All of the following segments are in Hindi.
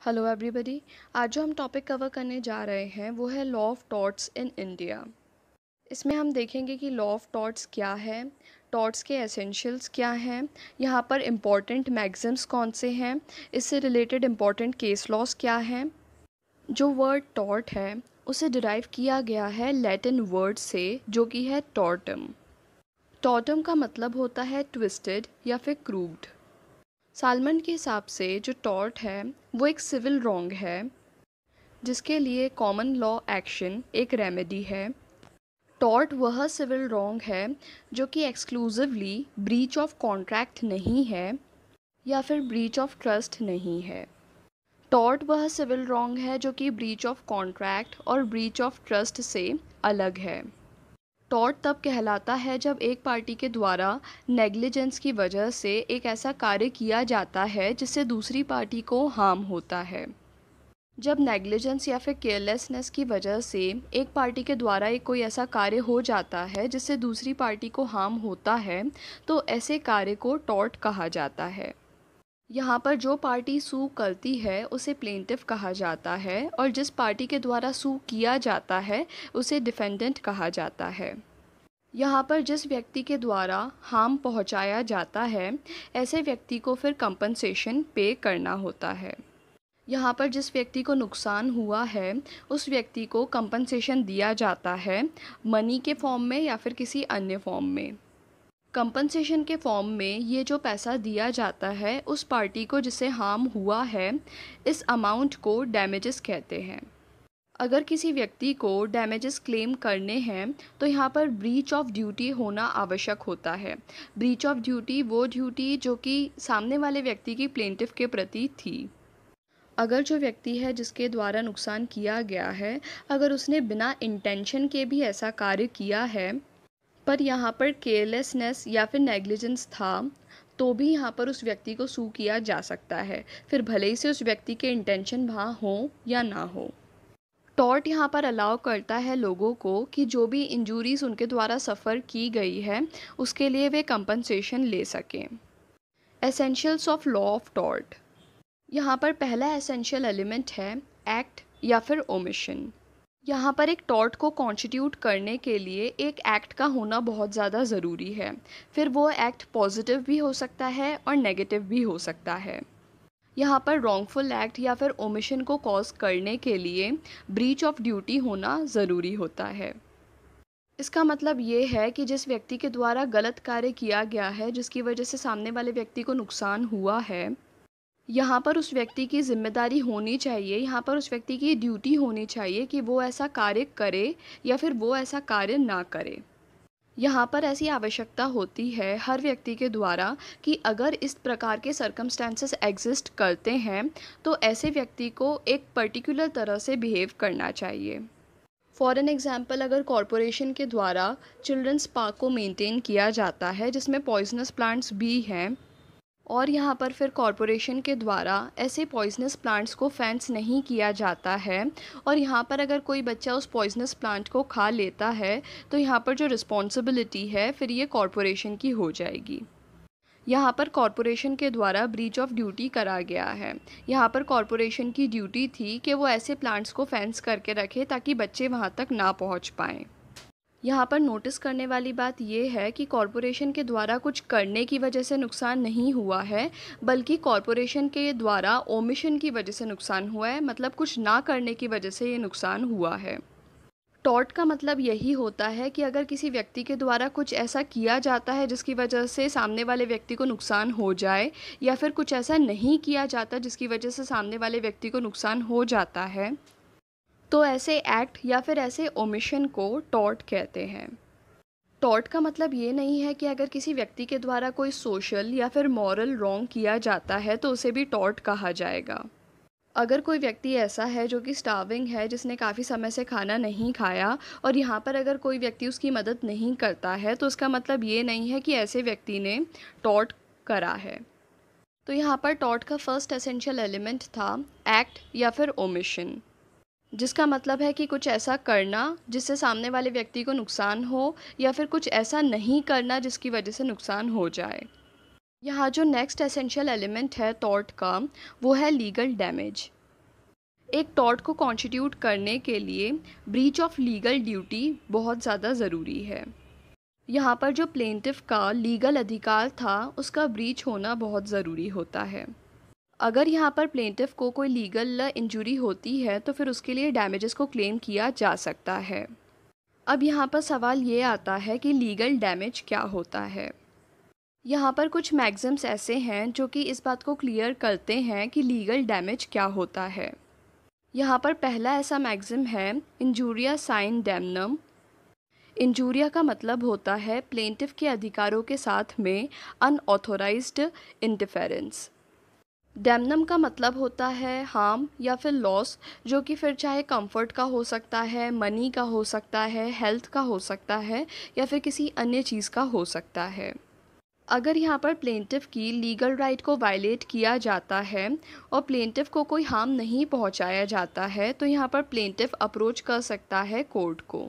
Hello everybody. आज जो हम टॉपिक कवर करने जा रहे हैं वो है law of torts in India. इसमें हम देखेंगे कि लॉ ऑफ टॉर्ट्स क्या है, टॉर्ट्स के एसेंशियल्स क्या हैं, यहाँ पर इम्पॉर्टेंट मैगज़म्स कौन से हैं, इससे रिलेटेड इम्पॉर्टेंट केस लॉस क्या हैं। जो वर्ड टॉर्ट है उसे डिराइव किया गया है लैटिन वर्ड से जो कि है टॉर्टम। टॉर्टम का मतलब होता है ट्विस्टेड या फिर क्रूक्ड। सालमन के हिसाब से जो टॉर्ट है वो एक सिविल रॉन्ग है जिसके लिए कॉमन लॉ एक्शन एक रेमेडी है। टॉर्ट वह सिविल रॉन्ग है जो कि एक्सक्लूसिवली ब्रीच ऑफ कॉन्ट्रैक्ट नहीं है या फिर ब्रीच ऑफ ट्रस्ट नहीं है। टॉर्ट वह सिविल रॉन्ग है जो कि ब्रीच ऑफ कॉन्ट्रैक्ट और ब्रीच ऑफ ट्रस्ट से अलग है। टॉर्ट तब कहलाता है जब एक पार्टी के द्वारा नेग्लिजेंस की वजह से एक ऐसा कार्य किया जाता है जिससे दूसरी पार्टी को हार्म होता है। जब नेग्लिजेंस या फिर केयरलेसनेस की वजह से एक पार्टी के द्वारा एक कोई ऐसा कार्य हो जाता है जिससे दूसरी पार्टी को हार्म होता है तो ऐसे कार्य को टॉर्ट कहा जाता है। यहाँ पर जो पार्टी सू करती है उसे प्लेंटिफ कहा जाता है और जिस पार्टी के द्वारा सू किया जाता है उसे डिफेंडेंट कहा जाता है। यहाँ पर जिस व्यक्ति के द्वारा हार्म पहुँचाया जाता है ऐसे व्यक्ति को फिर कंपनसेशन पे करना होता है। यहाँ पर जिस व्यक्ति को नुकसान हुआ है उस व्यक्ति को कंपनसेशन दिया जाता है मनी के फॉर्म में या फिर किसी अन्य फॉर्म में। कंपनसेशन के फॉर्म में ये जो पैसा दिया जाता है उस पार्टी को जिसे हार्म हुआ है, इस अमाउंट को डैमेजेस कहते हैं। अगर किसी व्यक्ति को डैमेजेस क्लेम करने हैं तो यहाँ पर ब्रीच ऑफ ड्यूटी होना आवश्यक होता है। ब्रीच ऑफ ड्यूटी वो ड्यूटी जो कि सामने वाले व्यक्ति की प्लेंटिफ के प्रति थी। अगर जो व्यक्ति है जिसके द्वारा नुकसान किया गया है अगर उसने बिना इंटेंशन के भी ऐसा कार्य किया है पर यहाँ पर केयरलेसनेस या फिर नेग्लिजेंस था तो भी यहाँ पर उस व्यक्ति को सू किया जा सकता है, फिर भले ही से उस व्यक्ति के इंटेंशन वहाँ हो या ना हो। टॉर्ट यहाँ पर अलाउ करता है लोगों को कि जो भी इंजूरीज उनके द्वारा सफ़र की गई है उसके लिए वे कंपनसेशन ले सकें। Essentials of law of tort. यहाँ पर पहला एसेंशियल एलिमेंट है एक्ट या फिर ओमिशन। यहाँ पर एक टॉर्ट को कॉन्स्टिट्यूट करने के लिए एक एक्ट का होना बहुत ज़्यादा ज़रूरी है। फिर वो एक्ट पॉजिटिव भी हो सकता है और नेगेटिव भी हो सकता है। यहाँ पर रॉन्गफुल एक्ट या फिर ओमिशन को कॉज करने के लिए ब्रीच ऑफ ड्यूटी होना ज़रूरी होता है। इसका मतलब ये है कि जिस व्यक्ति के द्वारा गलत कार्य किया गया है जिसकी वजह से सामने वाले व्यक्ति को नुकसान हुआ है, यहाँ पर उस व्यक्ति की जिम्मेदारी होनी चाहिए, यहाँ पर उस व्यक्ति की ड्यूटी होनी चाहिए कि वो ऐसा कार्य करे या फिर वो ऐसा कार्य ना करे। यहाँ पर ऐसी आवश्यकता होती है हर व्यक्ति के द्वारा कि अगर इस प्रकार के सर्कमस्टेंसेस एग्जिस्ट करते हैं तो ऐसे व्यक्ति को एक पर्टिकुलर तरह से बिहेव करना चाहिए। फॉर एन एग्जाम्पल, अगर कॉरपोरेशन के द्वारा चिल्ड्रंस पार्क को मेंटेन किया जाता है जिसमें पॉइजनस प्लांट्स भी हैं और यहाँ पर फिर कॉरपोरेशन के द्वारा ऐसे पॉइजनस प्लांट्स को फेंस नहीं किया जाता है और यहाँ पर अगर कोई बच्चा उस पॉइजनस प्लांट को खा लेता है तो यहाँ पर जो रिस्पॉन्सिबिलिटी है फिर ये कॉरपोरेशन की हो जाएगी। यहाँ पर कॉरपोरेशन के द्वारा ब्रीच ऑफ ड्यूटी करा गया है। यहाँ पर कॉरपोरेशन की ड्यूटी थी कि वो ऐसे प्लांट्स को फेंस करके रखे ताकि बच्चे वहाँ तक ना पहुँच पाएँ। यहाँ पर नोटिस करने वाली बात यह है कि कॉरपोरेशन के द्वारा कुछ करने की वजह से नुकसान नहीं हुआ है बल्कि कॉरपोरेशन के द्वारा ओमिशन की वजह से नुकसान हुआ है, मतलब कुछ ना करने की वजह से ये नुकसान हुआ है। टॉर्ट का मतलब यही होता है कि अगर किसी व्यक्ति के द्वारा कुछ ऐसा किया जाता है जिसकी वजह से सामने वाले व्यक्ति को नुकसान हो जाए या फिर कुछ ऐसा नहीं किया जाता जिसकी वजह से सामने वाले व्यक्ति को नुकसान हो जाता है तो ऐसे एक्ट या फिर ऐसे ओमिशन को टॉर्ट कहते हैं। टॉर्ट का मतलब ये नहीं है कि अगर किसी व्यक्ति के द्वारा कोई सोशल या फिर मॉरल रॉन्ग किया जाता है तो उसे भी टॉर्ट कहा जाएगा। अगर कोई व्यक्ति ऐसा है जो कि स्टार्विंग है, जिसने काफ़ी समय से खाना नहीं खाया और यहाँ पर अगर कोई व्यक्ति उसकी मदद नहीं करता है तो उसका मतलब ये नहीं है कि ऐसे व्यक्ति ने टॉर्ट करा है। तो यहाँ पर टॉर्ट का फर्स्ट एसेंशियल एलिमेंट था एक्ट या फिर ओमिशन, जिसका मतलब है कि कुछ ऐसा करना जिससे सामने वाले व्यक्ति को नुकसान हो या फिर कुछ ऐसा नहीं करना जिसकी वजह से नुकसान हो जाए। यहाँ जो नेक्स्ट एसेंशियल एलिमेंट है टॉर्ट का वो है लीगल डैमेज। एक टॉर्ट को कॉन्स्टिट्यूट करने के लिए ब्रीच ऑफ लीगल ड्यूटी बहुत ज़्यादा ज़रूरी है। यहाँ पर जो प्लेंटिफ का लीगल अधिकार था उसका ब्रीच होना बहुत ज़रूरी होता है। अगर यहाँ पर प्लेंटिफ को कोई लीगल इंजरी होती है तो फिर उसके लिए डैमेजेस को क्लेम किया जा सकता है। अब यहाँ पर सवाल ये आता है कि लीगल डैमेज क्या होता है। यहाँ पर कुछ मैक्सिम्स ऐसे हैं जो कि इस बात को क्लियर करते हैं कि लीगल डैमेज क्या होता है। यहाँ पर पहला ऐसा मैक्सिम है इंजूरिया साइन डैमनम। इंजूरिया का मतलब होता है प्लेंटिफ के अधिकारों के साथ में अनऑथोराइज्ड इंटरफेरेंस। डैमनम का मतलब होता है हार्म या फिर लॉस, जो कि फिर चाहे कंफर्ट का हो सकता है, मनी का हो सकता है, हेल्थ का हो सकता है या फिर किसी अन्य चीज़ का हो सकता है। अगर यहाँ पर प्लेंटिफ की लीगल राइट को वायलेट किया जाता है और प्लेंटिफ को कोई हार्म नहीं पहुँचाया जाता है तो यहाँ पर प्लेंटिफ अप्रोच कर सकता है कोर्ट को।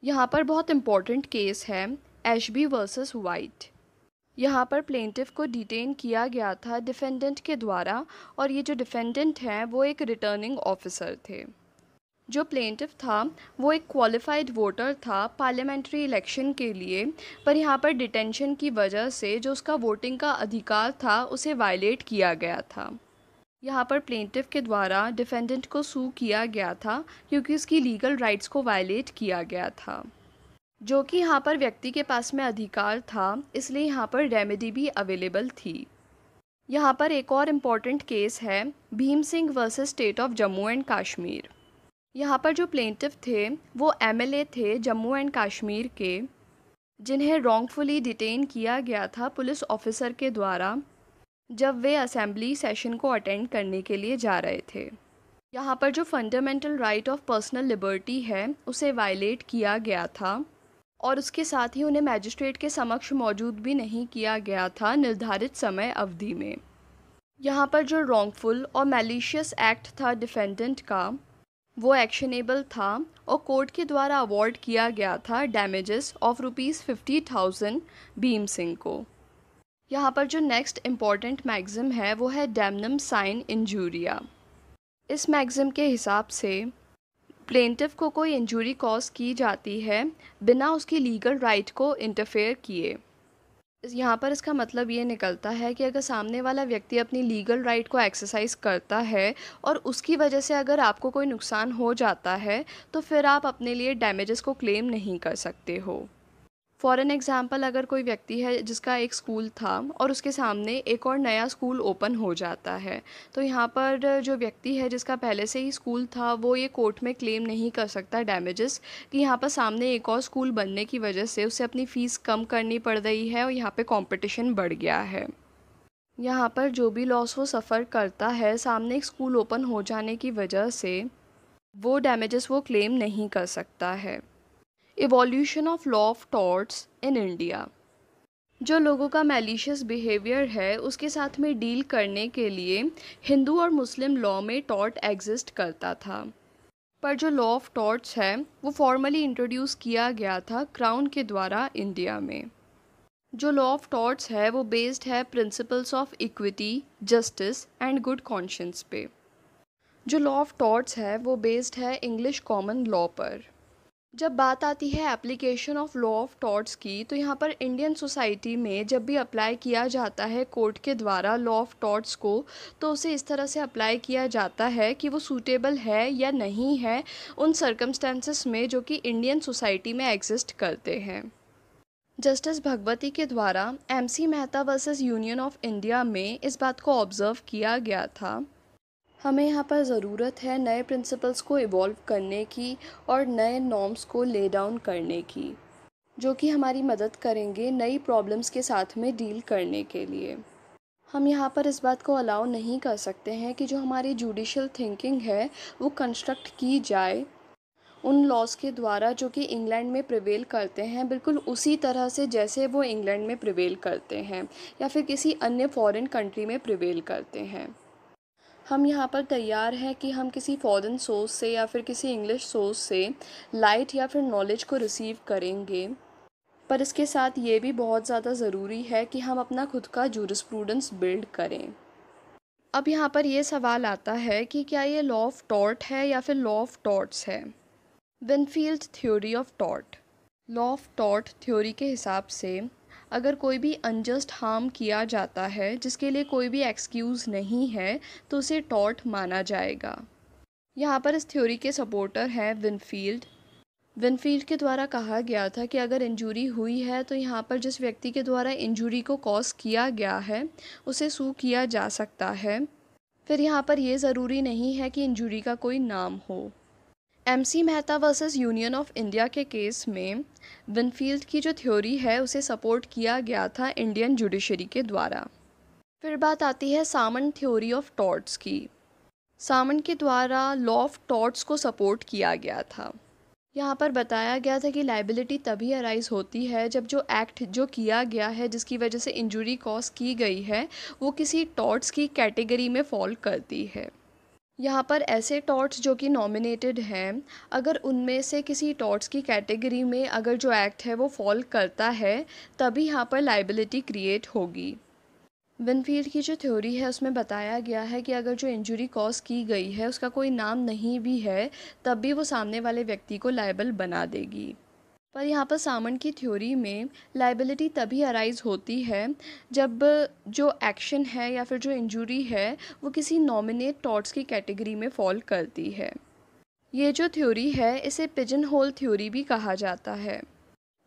यहाँ पर बहुत इम्पॉर्टेंट केस है एशबी वर्सेस वाइट। यहाँ पर प्लेंटिफ को डिटेन किया गया था डिफेंडेंट के द्वारा और ये जो डिफेंडेंट हैं वो एक रिटर्निंग ऑफिसर थे। जो प्लेंटिफ था वो एक क्वालिफाइड वोटर था पार्लियामेंट्री इलेक्शन के लिए, पर यहाँ पर डिटेंशन की वजह से जो उसका वोटिंग का अधिकार था उसे वायलेट किया गया था। यहाँ पर प्लेंटिफ के द्वारा डिफेंडेंट को सू किया गया था क्योंकि उसकी लीगल राइट्स को वायलेट किया गया था, जो कि यहाँ पर व्यक्ति के पास में अधिकार था, इसलिए यहाँ पर रेमेडी भी अवेलेबल थी। यहाँ पर एक और इम्पॉर्टेंट केस है Bhim Singh versus state of Jammu and Kashmir. यहाँ पर जो प्लेंटिफ थे वो एमएलए थे जम्मू एंड कश्मीर के, जिन्हें रॉन्गफुली डिटेन किया गया था पुलिस ऑफिसर के द्वारा जब वे असेंबली सेशन को अटेंड करने के लिए जा रहे थे। यहाँ पर जो fundamental right of personal liberty है उसे वायलेट किया गया था और उसके साथ ही उन्हें मैजिस्ट्रेट के समक्ष मौजूद भी नहीं किया गया था निर्धारित समय अवधि में। यहाँ पर जो रॉन्गफुल और मैलिशियस एक्ट था डिफेंडेंट का वो एक्शनेबल था और कोर्ट के द्वारा अवॉर्ड किया गया था डैमेजेस ऑफ ₹50,000 भीम सिंह को। यहाँ पर जो नेक्स्ट इम्पॉर्टेंट मैक्सिम है वो है डैमनम साइन इंजूरिया। इस मैक्सिम के हिसाब से प्लेंटिफ को कोई इंजरी कॉज की जाती है बिना उसकी लीगल राइट को इंटरफेयर किए। यहाँ पर इसका मतलब ये निकलता है कि अगर सामने वाला व्यक्ति अपनी लीगल राइट को एक्सरसाइज करता है और उसकी वजह से अगर आपको कोई नुकसान हो जाता है तो फिर आप अपने लिए डैमेजेस को क्लेम नहीं कर सकते हो। फॉर एन एग्ज़ाम्पल, अगर कोई व्यक्ति है जिसका एक स्कूल था और उसके सामने एक और नया स्कूल ओपन हो जाता है, तो यहाँ पर जो व्यक्ति है जिसका पहले से ही स्कूल था वो ये कोर्ट में क्लेम नहीं कर सकता डैमेजेस कि यहाँ पर सामने एक और स्कूल बनने की वजह से उसे अपनी फ़ीस कम करनी पड़ रही है और यहाँ पे कंपटीशन बढ़ गया है। यहाँ पर जो भी लॉस वो सफ़र करता है सामने एक स्कूल ओपन हो जाने की वजह से, वो डैमेजेस वो क्लेम नहीं कर सकता है। Evolution of law of torts in India. जो लोगों का मैलिशियस बिहेवियर है उसके साथ में डील करने के लिए हिंदू और मुस्लिम लॉ में टॉर्ट एग्जिस्ट करता था, पर जो लॉ ऑफ टॉर्ट्स है वो फॉर्मली इंट्रोड्यूस किया गया था क्राउन के द्वारा इंडिया में। जो लॉ ऑफ टॉर्ट्स है वो बेस्ड है principles of equity, justice and good conscience पे। जो लॉ ऑफ टॉर्ट्स है वो बेस्ड है इंग्लिश कॉमन लॉ पर। जब बात आती है application of law of torts की, तो यहाँ पर इंडियन सोसाइटी में जब भी अप्लाई किया जाता है कोर्ट के द्वारा लॉ ऑफ टॉर्ट्स को, तो उसे इस तरह से अप्लाई किया जाता है कि वो सूटेबल है या नहीं है उन सर्कमस्टेंसेस में जो कि इंडियन सोसाइटी में एग्जिस्ट करते हैं। जस्टिस भगवती के द्वारा MC Mehta versus union of India में इस बात को ऑब्ज़र्व किया गया था। हमें यहाँ पर ज़रूरत है नए प्रिंसिपल्स को इवॉल्व करने की और नए नॉर्म्स को ले डाउन करने की, जो कि हमारी मदद करेंगे नई प्रॉब्लम्स के साथ में डील करने के लिए। हम यहाँ पर इस बात को अलाउ नहीं कर सकते हैं कि जो हमारी जुडिशल थिंकिंग है वो कंस्ट्रक्ट की जाए उन लॉज के द्वारा जो कि इंग्लैंड में प्रिवेल करते हैं, बिल्कुल उसी तरह से जैसे वो इंग्लैंड में प्रिवेल करते हैं या फिर किसी अन्य फॉरेन कंट्री में प्रिवेल करते हैं। हम यहाँ पर तैयार हैं कि हम किसी फॉरेन सोर्स से या फिर किसी इंग्लिश सोर्स से लाइट या फिर नॉलेज को रिसीव करेंगे, पर इसके साथ ये भी बहुत ज़्यादा ज़रूरी है कि हम अपना खुद का जूरिस्प्रूडेंस बिल्ड करें। अब यहाँ पर ये सवाल आता है कि क्या ये लॉ ऑफ टॉर्ट है या फिर लॉ ऑफ टॉर्ट्स है। Winfield theory of tort. Law of tort theory के हिसाब से अगर कोई भी अनजस्ट हार्म किया जाता है जिसके लिए कोई भी एक्सक्यूज़ नहीं है तो उसे टॉर्ट माना जाएगा। यहाँ पर इस थ्योरी के सपोर्टर हैं विनफील्ड। विनफील्ड के द्वारा कहा गया था कि अगर इंजरी हुई है तो यहाँ पर जिस व्यक्ति के द्वारा इंजरी को कॉज किया गया है उसे सू किया जा सकता है। फिर यहाँ पर यह ज़रूरी नहीं है कि इंजरी का कोई नाम हो। MC Mehta versus union of India के केस में विनफील्ड की जो थ्योरी है उसे सपोर्ट किया गया था इंडियन जुडिशरी के द्वारा। फिर बात आती है सामन थ्योरी ऑफ टॉर्ट्स की। सामन के द्वारा लॉ ऑफ टॉर्ट्स को सपोर्ट किया गया था। यहाँ पर बताया गया था कि लाइबिलिटी तभी अराइज होती है जब जो एक्ट जो किया गया है जिसकी वजह से इंजरी कॉज की गई है वो किसी टॉर्ट्स की कैटेगरी में फॉल करती है। यहाँ पर ऐसे टॉर्ट्स जो कि नॉमिनेटेड हैं, अगर उनमें से किसी टॉर्ट्स की कैटेगरी में अगर जो एक्ट है वो फॉल करता है तभी यहाँ पर लाइबिलिटी क्रिएट होगी। विनफील्ड की जो थ्योरी है उसमें बताया गया है कि अगर जो इंजरी कॉज की गई है उसका कोई नाम नहीं भी है तब भी वो सामने वाले व्यक्ति को लायबल बना देगी। पर यहाँ पर सामन की थ्योरी में लाइबिलिटी तभी अराइज होती है जब जो एक्शन है या फिर जो इंजरी है वो किसी नॉमिनेट टॉर्ट्स की कैटेगरी में फॉल करती है। ये जो थ्योरी है इसे पिजन होल थ्योरी भी कहा जाता है।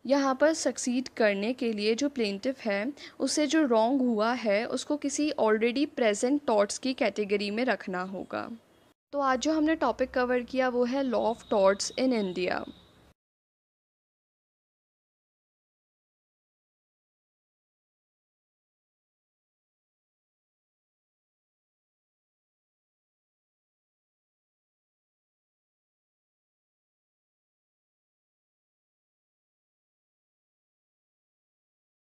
यहाँ पर सक्सीड करने के लिए जो प्लेंटिफ है उसे जो रॉन्ग हुआ है उसको किसी ऑलरेडी प्रेजेंट टॉर्ट्स की कैटेगरी में रखना होगा। तो आज जो हमने टॉपिक कवर किया वो है law of torts in India.